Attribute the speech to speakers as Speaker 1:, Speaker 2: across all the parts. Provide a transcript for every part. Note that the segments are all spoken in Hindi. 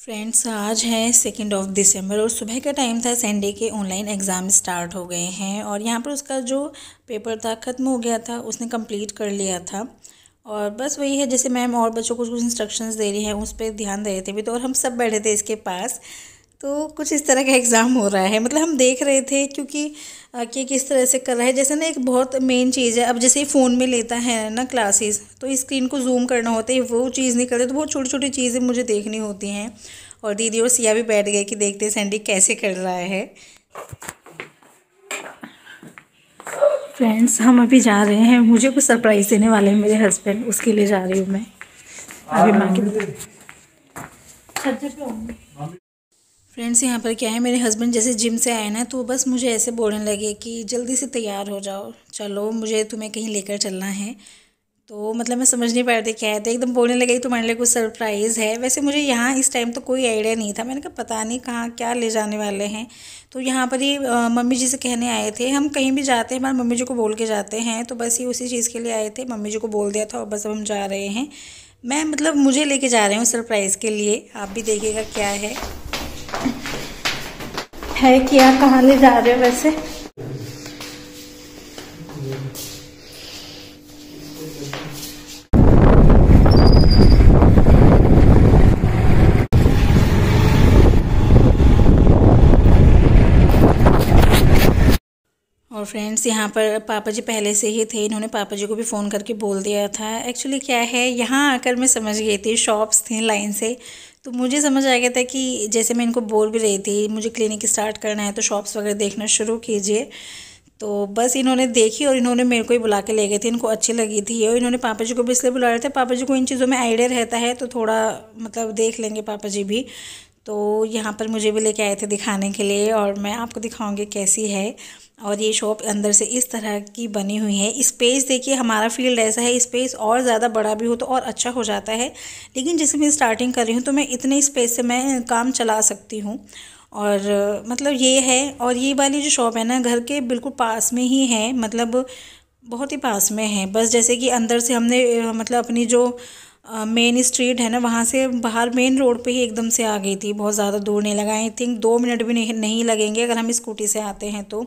Speaker 1: फ्रेंड्स, आज है 2 दिसंबर और सुबह का टाइम था। संडे के ऑनलाइन एग्ज़ाम स्टार्ट हो गए हैं और यहाँ पर उसका जो पेपर था ख़त्म हो गया था, उसने कंप्लीट कर लिया था। और बस वही है, जैसे मैम और बच्चों को कुछ इंस्ट्रक्शंस दे रही हैं उस पर ध्यान दे रहे थे भी तो, और हम सब बैठे थे इसके पास। तो कुछ इस तरह का एग्ज़ाम हो रहा है, मतलब हम देख रहे थे क्योंकि कि किस तरह से कर रहा है। जैसे ना एक बहुत मेन चीज़ है, अब जैसे फ़ोन में लेता है ना क्लासेस, तो इस स्क्रीन को जूम करना होता है, वो चीज़ नहीं करते। तो बहुत छोटी छोटी चीज़ें मुझे देखनी होती हैं। और दीदी और सिया भी बैठ गए कि देखते हैं सैंडी कैसे कर रहा है। फ्रेंड्स, हम अभी जा रहे हैं, मुझे कुछ सरप्राइज़ देने वाले हैं मेरे हस्बैंड, उसके लिए जा रही हूँ मैं अभी माँ के। फ्रेंड्स, यहाँ पर क्या है, मेरे हस्बैंड जैसे जिम से आए ना, तो बस मुझे ऐसे बोलने लगे कि जल्दी से तैयार हो जाओ, चलो मुझे तुम्हें कहीं लेकर चलना है। तो मतलब मैं समझ नहीं पा रही थी क्या है, तो एकदम बोलने लगे तुम्हारे लिए कुछ सरप्राइज़ है। वैसे मुझे यहाँ इस टाइम तो कोई आइडिया नहीं था, मैंने कहा पता नहीं कहाँ क्या ले जाने वाले हैं। तो यहाँ पर ही मम्मी जी से कहने आए थे। हम कहीं भी जाते हैं हमारे मम्मी जी को बोल के जाते हैं, तो बस ये उसी चीज़ के लिए आए थे, मम्मी जी को बोल दिया था और बस अब हम जा रहे हैं। मैं मतलब मुझे लेके जा रही हूँ सरप्राइज़ के लिए, आप भी देखिएगा क्या है क्या, कहाँ ले जा रहे हो वैसे? और फ्रेंड्स, यहाँ पर पापा जी पहले से ही थे, इन्होंने पापा जी को भी फ़ोन करके बोल दिया था। एक्चुअली क्या है, यहाँ आकर मैं समझ गई थी, शॉप्स थी लाइन से, तो मुझे समझ आ गया था कि जैसे मैं इनको बोल भी रही थी मुझे क्लिनिक स्टार्ट करना है तो शॉप्स वगैरह देखना शुरू कीजिए। तो बस इन्होंने देखी और इन्होंने मेरे को ही बुला के ले गए थे, इनको अच्छी लगी थी। और इन्होंने पापा जी को भी इसलिए बुला रहे थे, पापा जी को इन चीज़ों में आइडिया रहता है, तो थोड़ा मतलब देख लेंगे पापा जी भी। तो यहाँ पर मुझे भी लेके आए थे दिखाने के लिए, और मैं आपको दिखाऊंगी कैसी है। और ये शॉप अंदर से इस तरह की बनी हुई है। स्पेस देखिए, हमारा फील्ड ऐसा है, स्पेस और ज़्यादा बड़ा भी हो तो और अच्छा हो जाता है, लेकिन जैसे मैं स्टार्टिंग कर रही हूँ तो मैं इतने स्पेस से मैं काम चला सकती हूँ। और मतलब ये है। और ये वाली जो शॉप है ना, घर के बिल्कुल पास में ही है, मतलब बहुत ही पास में है। बस जैसे कि अंदर से हमने मतलब अपनी जो मेन स्ट्रीट है ना, वहाँ से बाहर मेन रोड पे ही एकदम से आ गई थी, बहुत ज़्यादा दूर नहीं लगा। आई थिंक 2 मिनट भी नहीं लगेंगे अगर हम स्कूटी से आते हैं तो।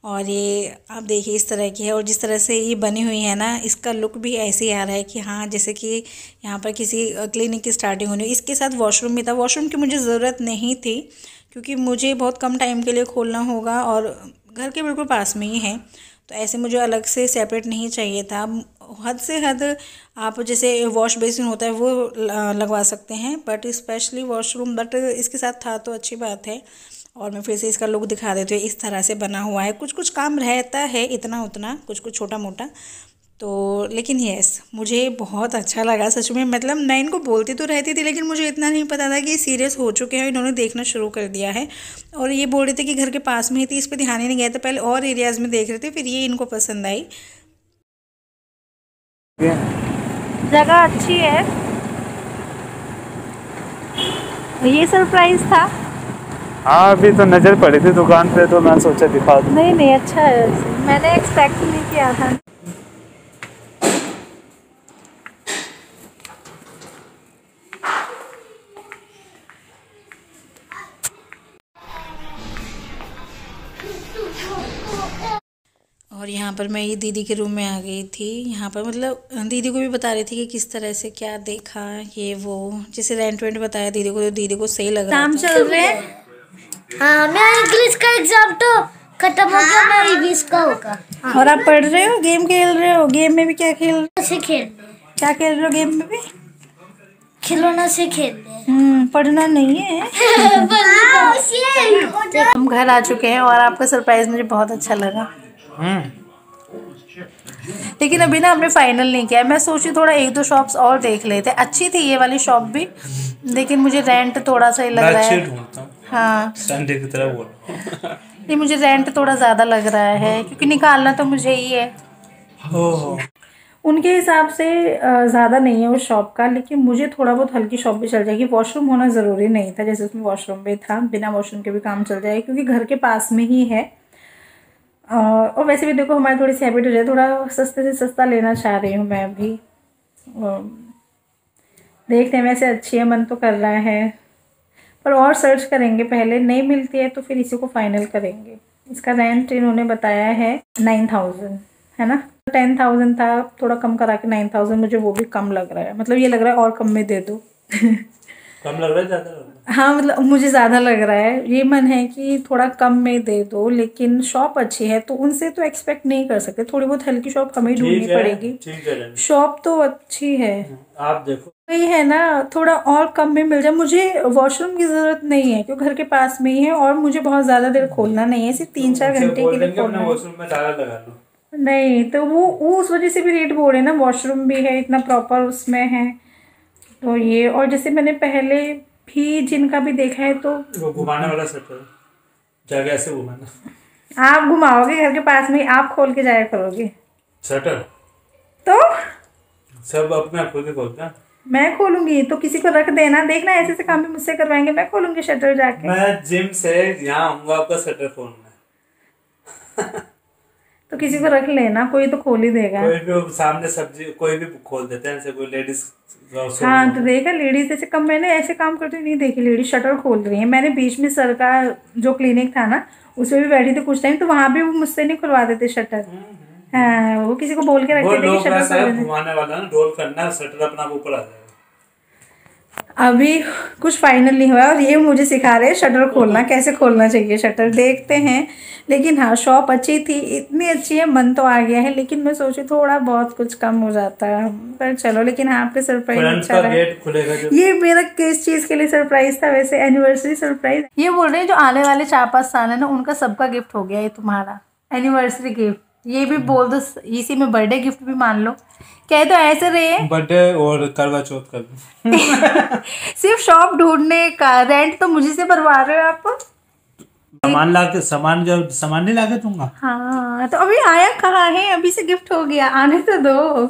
Speaker 1: और ये आप देखिए इस तरह की है, और जिस तरह से ये बनी हुई है ना, इसका लुक भी ऐसे ही आ रहा है कि हाँ जैसे कि यहाँ पर किसी क्लिनिक की स्टार्टिंग होनी। इसके साथ वॉशरूम भी था, वॉशरूम की मुझे ज़रूरत नहीं थी क्योंकि मुझे बहुत कम टाइम के लिए खोलना होगा और घर के बिल्कुल पास में ही है, तो ऐसे मुझे अलग से सेपरेट नहीं चाहिए था। हद से हद आप जैसे वॉश बेसिन होता है वो लगवा सकते हैं, बट स्पेशली वॉशरूम, बट इसके साथ था तो अच्छी बात है। और मैं फिर से इसका लुक दिखा देती हूँ, इस तरह से बना हुआ है। कुछ कुछ काम रहता है इतना उतना, कुछ कुछ छोटा मोटा, तो लेकिन यस मुझे बहुत अच्छा लगा सच में। मतलब मैं इनको बोलती तो रहती थी, लेकिन मुझे इतना नहीं पता था कि ये सीरियस हो चुके हैं, इन्होंने देखना शुरू कर दिया है। और ये बोल रहे थे कि घर के पास में ही थी, इस पर ध्यान ही नहीं गया था, पहले और एरियाज़ में देख रहे थे, फिर ये इनको पसंद आई। जगह अच्छी है, ये सरप्राइज था।
Speaker 2: हाँ, अभी तो नज़र पड़ी थी दुकान पे तो मैं सोचा दिखा दूँ।
Speaker 1: नहीं नहीं, अच्छा है, मैंने एक्सपेक्ट नहीं किया था। और यहाँ पर मैं ये दीदी के रूम में आ गई थी। यहाँ पर मतलब दीदी को भी बता रही थी कि किस तरह से क्या देखा, ये वो जैसे रेंट वेंट बताया दीदी को, तो दीदी को सही लग रहा था।
Speaker 3: चल रहे हैं। हाँ, मेरा इंग्लिश का एग्जाम तो खत्म हो गया, मेरा इंग्लिश का होगा।
Speaker 1: और आप पढ़ रहे हो, गेम खेल रहे हो? गेम में भी क्या खेल रहे
Speaker 3: से खेल
Speaker 1: क्या खेल रहे हो गेम में भी?
Speaker 3: खिलौना से खेल रहे
Speaker 1: पढ़ना नहीं है। हम घर आ चुके हैं और आपका सरप्राइज मुझे बहुत अच्छा लगा। लेकिन अभी ना हमने फाइनल नहीं किया। मैं सोची थोड़ा 1-2 शॉप्स और देख लेते। अच्छी थी ये वाली शॉप भी, लेकिन मुझे रेंट थोड़ा सा ही लग रहा है। हाँ,
Speaker 2: संडे की तरह बोल।
Speaker 1: नहीं मुझे रेंट थोड़ा ज़्यादा लग रहा है क्योंकि निकालना तो मुझे ही है।
Speaker 2: हो
Speaker 1: उनके हिसाब से ज़्यादा नहीं है उस शॉप का, लेकिन मुझे थोड़ा बहुत हल्की शॉप भी चल जाएगी। वॉशरूम होना ज़रूरी नहीं था, जैसे उसमें वॉशरूम भी था, बिना वॉशरूम के भी काम चल जाएगा क्योंकि घर के पास में ही है। और वैसे भी देखो हमारी थोड़ी सी हैबिट हो जाए, थोड़ा सस्ते से सस्ता लेना चाह रही हूँ मैं अभी। देखते हैं, वैसे अच्छी है, मन तो कर रहा है। पर और सर्च करेंगे पहले, नहीं मिलती है तो फिर इसी को फाइनल करेंगे। इसका रेंट इन्होंने बताया है 9000, है ना। 10,000 था, थोड़ा कम करा के 9000, मुझे वो भी कम लग रहा है। मतलब ये लग रहा है और कम में दे दो।
Speaker 2: कम लग रहा है ज़्यादा लग रहा है?
Speaker 1: हाँ मतलब मुझे ज़्यादा लग रहा है। ये मन है कि थोड़ा कम में दे दो, लेकिन शॉप अच्छी है तो उनसे तो एक्सपेक्ट नहीं कर सकते। थोड़ी बहुत हल्की शॉप हमें ढूंढनी पड़ेगी।
Speaker 2: ठीक है,
Speaker 1: शॉप तो अच्छी है,
Speaker 2: आप देखो।
Speaker 1: वही है ना, थोड़ा और कम में मिल जाए। मुझे वॉशरूम की ज़रूरत नहीं है क्योंकि घर के पास में ही है और मुझे बहुत ज़्यादा देर खोलना नहीं है, सिर्फ 3-4 घंटे के लिए खोलना है।
Speaker 2: वॉशरूम में ताला लगा लो।
Speaker 1: नहीं तो वो उस वजह से भी रेट बोल रहे हैं ना, वॉशरूम भी है इतना प्रॉपर उसमें है तो ये। और जैसे मैंने पहले भी जिनका भी देखा है तो
Speaker 2: वो घुमाने वाला शटर जाके ऐसे घुमाना।
Speaker 1: आप घुमाओगे घर के पास में, आप खोल के जाया करोगे
Speaker 2: शटर
Speaker 1: तो
Speaker 2: सब अपने आप खुद ही खोलते हैं।
Speaker 1: मैं खोलूंगी तो किसी को रख देना, देखना ऐसे से काम भी मुझसे करवाएंगे। मैं खोलूंगी शटर जाके।
Speaker 2: मैं जिम से यहाँ आऊंगा आपका शटर खोलना।
Speaker 1: तो किसी को रख लेना, कोई तो खोल ही देगा।
Speaker 2: कोई भी सामने सब्जी कोई भी खोल देते हैं, ऐसे कोई लेडीज।
Speaker 1: हाँ तो देखा, लेडीज ऐसे कम, मैंने ऐसे काम करते नहीं देखी लेडीज शटर खोल रही है। मैंने बीच में सर का जो क्लिनिक था ना उसमें भी बैठी थी कुछ टाइम, तो वहां भी वो मुझसे नहीं खुलवा देते शटर। हाँ वो किसी को बोल के रखते थे कि शटर
Speaker 2: घुमाने वाला ना, रोल करना, शटर अपना ऊपर आ जाएगा।
Speaker 1: अभी कुछ फाइनल नहीं हुआ और ये मुझे सिखा रहे हैं शटर खोलना, कैसे खोलना चाहिए शटर। देखते हैं। लेकिन हाँ शॉप अच्छी थी, इतनी अच्छी है, मन तो आ गया है। लेकिन मैं सोची थोड़ा बहुत कुछ कम हो जाता है, पर चलो। लेकिन हाँ आपके सरप्राइज अच्छा रहा।
Speaker 2: गेट खुलेगा जो।
Speaker 1: ये मेरा किस चीज़ के लिए सरप्राइज था वैसे? Anniversary surprise. ये बोल रहे हैं जो आने वाले 4-5 साल है ना उनका सबका गिफ्ट हो गया ये तुम्हारा एनिवर्सरी गिफ्ट। ये भी बोल दो, इसी में बर्थडे गिफ्ट भी मान लो। कह तो ऐसे रहे,
Speaker 2: बर्थडे और करवा चौथ कर दो।
Speaker 1: सिर्फ शॉप ढूंढने का रेंट तो मुझे से भरवा रहे हो आप।
Speaker 2: सामान नहीं लाके दूंगा।
Speaker 1: हाँ तो अभी आया कहाँ है, अभी से गिफ्ट हो गया, आने तो दो।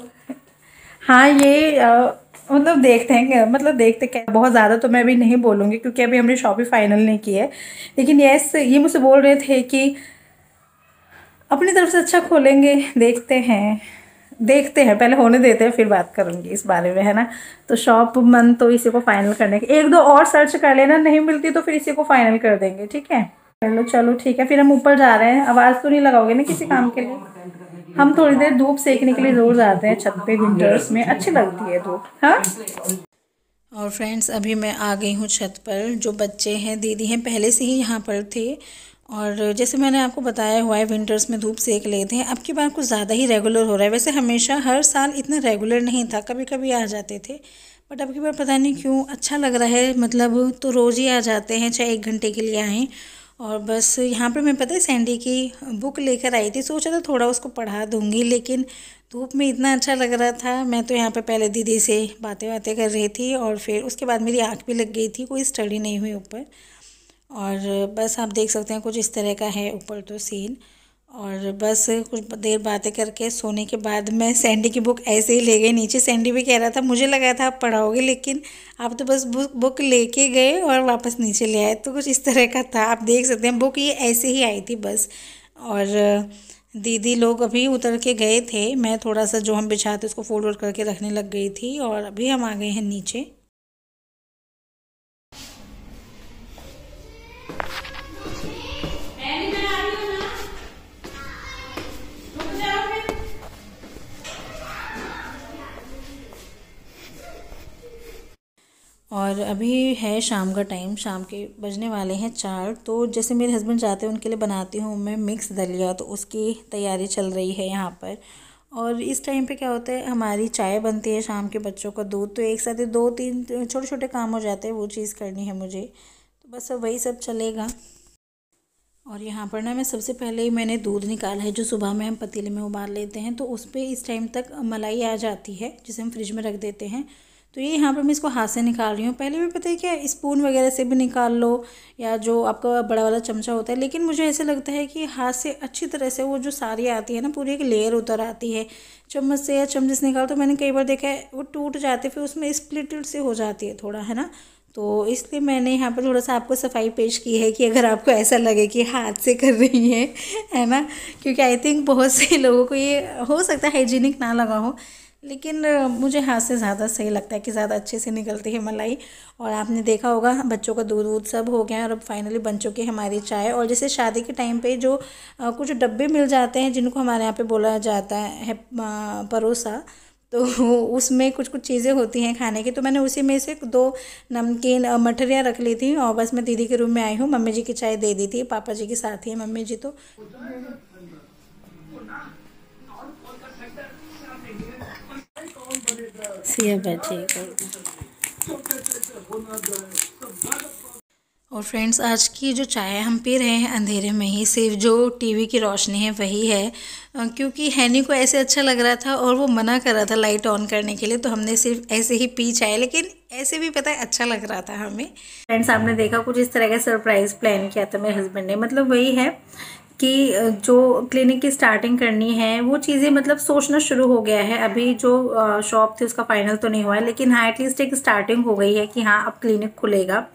Speaker 1: हाँ ये मतलब देखते हैं, मतलब देखते क्या, बहुत ज़्यादा तो मैं अभी नहीं बोलूँगी क्योंकि अभी हमने शॉप ही फाइनल नहीं की है। लेकिन यस ये मुझसे बोल रहे थे कि अपनी तरफ से अच्छा खोलेंगे, देखते हैं पहले होने देते हैं फिर बात करूंगी इस बारे में, है ना। तो शॉप मन तो इसी को फाइनल करने के, 1-2 और सर्च कर लेना, नहीं मिलती तो फिर इसी को फाइनल कर देंगे, ठीक है। चलो ठीक है, फिर हम ऊपर जा रहे हैं। आवाज़ तो नहीं लगाओगे ना किसी काम के लिए? हम थोड़ी देर धूप सेकने के लिए जरूर जाते हैं छत पे, विंटर्स में अच्छी लगती है धूप। हाँ और फ्रेंड्स अभी मैं आ गई हूँ छत पर। जो बच्चे हैं दीदी हैं पहले से ही यहाँ पर थे, और जैसे मैंने आपको बताया हुआ है विंटर्स में धूप सेक लेते हैं। अब की बार कुछ ज़्यादा ही रेगुलर हो रहा है। वैसे हमेशा हर साल इतना रेगुलर नहीं था, कभी कभी आ जाते थे, बट अब की बार पता नहीं क्यों अच्छा लग रहा है। मतलब तो रोज़ ही आ जाते हैं, चाहे 1 घंटे के लिए आएँ। और बस यहाँ पर मैं पता है सैंडी की बुक लेकर आई थी, सोचा था थोड़ा उसको पढ़ा दूँगी, लेकिन धूप में इतना अच्छा लग रहा था। मैं तो यहाँ पे पहले दीदी से बातें कर रही थी और फिर उसके बाद मेरी आँख भी लग गई थी, कोई स्टडी नहीं हुई ऊपर। और बस आप देख सकते हैं कुछ इस तरह का है ऊपर तो सीन। और बस कुछ देर बातें करके सोने के बाद मैं सैंडी की बुक ऐसे ही ले गई नीचे। सैंडी भी कह रहा था, मुझे लगा था आप पढ़ाओगे, लेकिन आप तो बस बुक लेके गए और वापस नीचे ले आए। तो कुछ इस तरह का था, आप देख सकते हैं। बुक ये ऐसे ही आई थी बस। और दीदी लोग अभी उतर के गए थे, मैं थोड़ा सा जो हम बिछाते उसको फोल्ड वोल्ड करके रखने लग गई थी, और अभी हम आ गए हैं नीचे। और अभी है शाम का टाइम, शाम के बजने वाले हैं 4। तो जैसे मेरे हस्बैंड जाते हैं उनके लिए बनाती हूँ मैं मिक्स दलिया, तो उसकी तैयारी चल रही है यहाँ पर। और इस टाइम पे क्या होता है, हमारी चाय बनती है, शाम के बच्चों का दूध, तो एक साथ ही 2-3 छोटे छोटे काम हो जाते हैं, वो चीज़ करनी है मुझे, तो बस वही सब चलेगा। और यहाँ पर ना मैं सबसे पहले ही मैंने दूध निकाला है, जो सुबह में हम पतीले में उबाल लेते हैं, तो उस पर इस टाइम तक मलाई आ जाती है, जिसे हम फ्रिज में रख देते हैं। तो ये यहाँ पर मैं इसको हाथ से निकाल रही हूँ। पहले भी पता है क्या, स्पून वगैरह से भी निकाल लो या जो आपका बड़ा वाला चमचा होता है, लेकिन मुझे ऐसा लगता है कि हाथ से अच्छी तरह से वो जो सारी आती है ना, पूरी एक लेयर उतर आती है। चम्मच से या चमचे से निकालो तो मैंने कई बार देखा है वो टूट जाती है, फिर उसमें स्प्लिट से हो जाती है थोड़ा, है ना। तो इसलिए मैंने यहाँ पर थोड़ा सा आपको सफाई पेश की है कि अगर आपको ऐसा लगे कि हाथ से कर रही है ना, क्योंकि आई थिंक बहुत से लोगों को ये हो सकता है हाइजीनिक ना लगा हो, लेकिन मुझे हाथ से ज़्यादा सही लगता है कि ज़्यादा अच्छे से निकलती है मलाई। और आपने देखा होगा बच्चों का दूध वूध सब हो गया है और अब फाइनली बन चुकी है हमारी चाय। और जैसे शादी के टाइम पे जो कुछ डब्बे मिल जाते हैं जिनको हमारे यहाँ पे बोला जाता है परोसा, तो उसमें कुछ कुछ चीज़ें होती हैं खाने की, तो मैंने उसी में से 2 नमकीन मठरियाँ रख ली थी। और बस मैं दीदी के रूम में आई हूँ, मम्मी जी की चाय दे दी थी, पापा जी के साथ ही है मम्मी जी तो। सिया बैठी और फ्रेंड्स आज की जो चाय हम पी रहे हैं अंधेरे में ही, सिर्फ जो टीवी की रोशनी है वही है, क्योंकि हैनी को ऐसे अच्छा लग रहा था और वो मना कर रहा था लाइट ऑन करने के लिए, तो हमने सिर्फ ऐसे ही पी चाय, लेकिन ऐसे भी पता है अच्छा लग रहा था हमें। फ्रेंड्स आपने देखा कुछ इस तरह का सरप्राइज़ प्लान किया था मेरे हस्बैंड ने, मतलब वही है कि जो क्लिनिक की स्टार्टिंग करनी है वो चीज़ें मतलब सोचना शुरू हो गया है। अभी जो शॉप थी उसका फाइनल तो नहीं हुआ है, लेकिन हाँ एटलीस्ट एक स्टार्टिंग हो गई है कि हाँ अब क्लिनिक खुलेगा।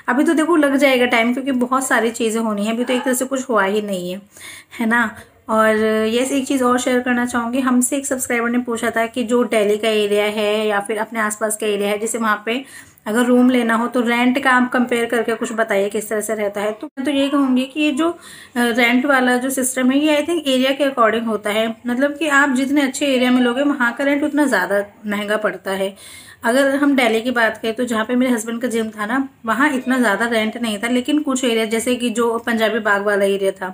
Speaker 1: अभी तो देखो लग जाएगा टाइम, क्योंकि बहुत सारी चीज़ें होनी है, अभी तो एक तरह से कुछ हुआ ही नहीं है ना। और यस एक चीज़ और शेयर करना चाहूँगी, हमसे एक सब्सक्राइबर ने पूछा था कि जो दिल्ली का एरिया है या फिर अपने आसपास का एरिया है, जैसे वहाँ पे अगर रूम लेना हो तो रेंट का आप कंपेयर करके कुछ बताइए किस तरह से रहता है। तो मैं तो यही कहूँगी कि ये जो रेंट वाला जो सिस्टम है ये आई थिंक एरिया के अकॉर्डिंग होता है, मतलब कि आप जितने अच्छे एरिया में लोगे वहाँ का रेंट उतना ज़्यादा महंगा पड़ता है। अगर हम दिल्ली की बात करें तो जहाँ पे मेरे हस्बैंड का जिम था ना, वहाँ इतना ज़्यादा रेंट नहीं था, लेकिन कुछ एरिया जैसे कि जो पंजाबी बाग वाला एरिया था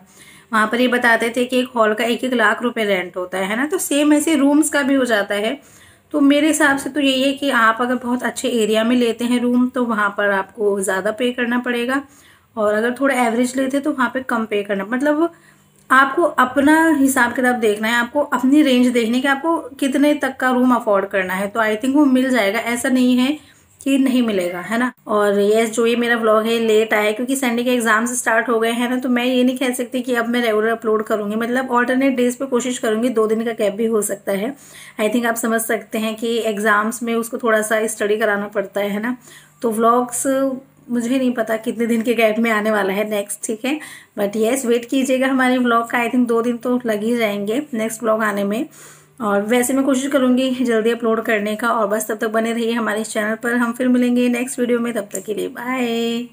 Speaker 1: वहाँ पर ये बताते थे कि एक हॉल का 1-1 लाख रुपए रेंट होता है ना। तो सेम ऐसे रूम्स का भी हो जाता है। तो मेरे हिसाब से तो यही है कि आप अगर बहुत अच्छे एरिया में लेते हैं रूम तो वहाँ पर आपको ज़्यादा पे करना पड़ेगा, और अगर थोड़ा एवरेज लेते तो वहाँ पे कम पे करना, मतलब आपको अपना हिसाब किताब देखना है, आपको अपनी रेंज देखनी है कि आपको कितने तक का रूम अफोर्ड करना है। तो आई थिंक वो मिल जाएगा, ऐसा नहीं है कि नहीं मिलेगा, है ना। और यस जो ये मेरा व्लॉग है लेट आया क्योंकि संडे के एग्जाम्स स्टार्ट हो गए हैं ना, तो मैं ये नहीं कह सकती कि अब मैं रेगुलर अपलोड करूंगी, मतलब ऑल्टरनेट डेज पे कोशिश करूंगी, 2 दिन का गैप भी हो सकता है। आई थिंक आप समझ सकते हैं कि एग्जाम्स में उसको थोड़ा सा स्टडी कराना पड़ता है ना। तो व्लॉग्स मुझे नहीं पता कितने दिन के गैप में आने वाला है नेक्स्ट, ठीक है, बट यस वेट कीजिएगा हमारे व्लॉग का। आई थिंक 2 दिन तो लग ही जाएंगे नेक्स्ट व्लॉग आने में, और वैसे मैं कोशिश करूंगी जल्दी अपलोड करने का। और बस तब तक बने रहिए हमारे इस चैनल पर, हम फिर मिलेंगे नेक्स्ट वीडियो में, तब तक के लिए बाय।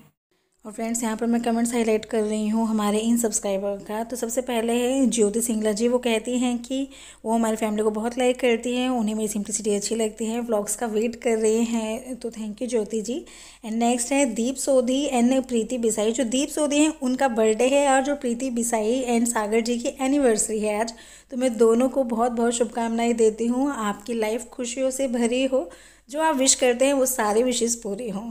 Speaker 1: और फ्रेंड्स यहाँ पर मैं कमेंट्स हाईलाइट कर रही हूँ हमारे इन सब्सक्राइबर का। तो सबसे पहले है ज्योति सिंगला जी, वो कहती हैं कि वो हमारी फैमिली को बहुत लाइक करती हैं, उन्हें मेरी सिंप्लिसिटी अच्छी लगती है, व्लॉग्स का वेट कर रहे हैं, तो thank you Jyoti ji. And next है दीप सोधी एंड प्रीति बिसाई। जो दीप सोधी हैं उनका बर्थडे है और जो प्रीति बिसाई एंड सागर जी की एनिवर्सरी है आज, तो मैं दोनों को बहुत बहुत शुभकामनाएँ देती हूँ। आपकी लाइफ खुशियों से भरी हो, जो आप विश करते हैं वो सारी विशेज़ पूरी हों।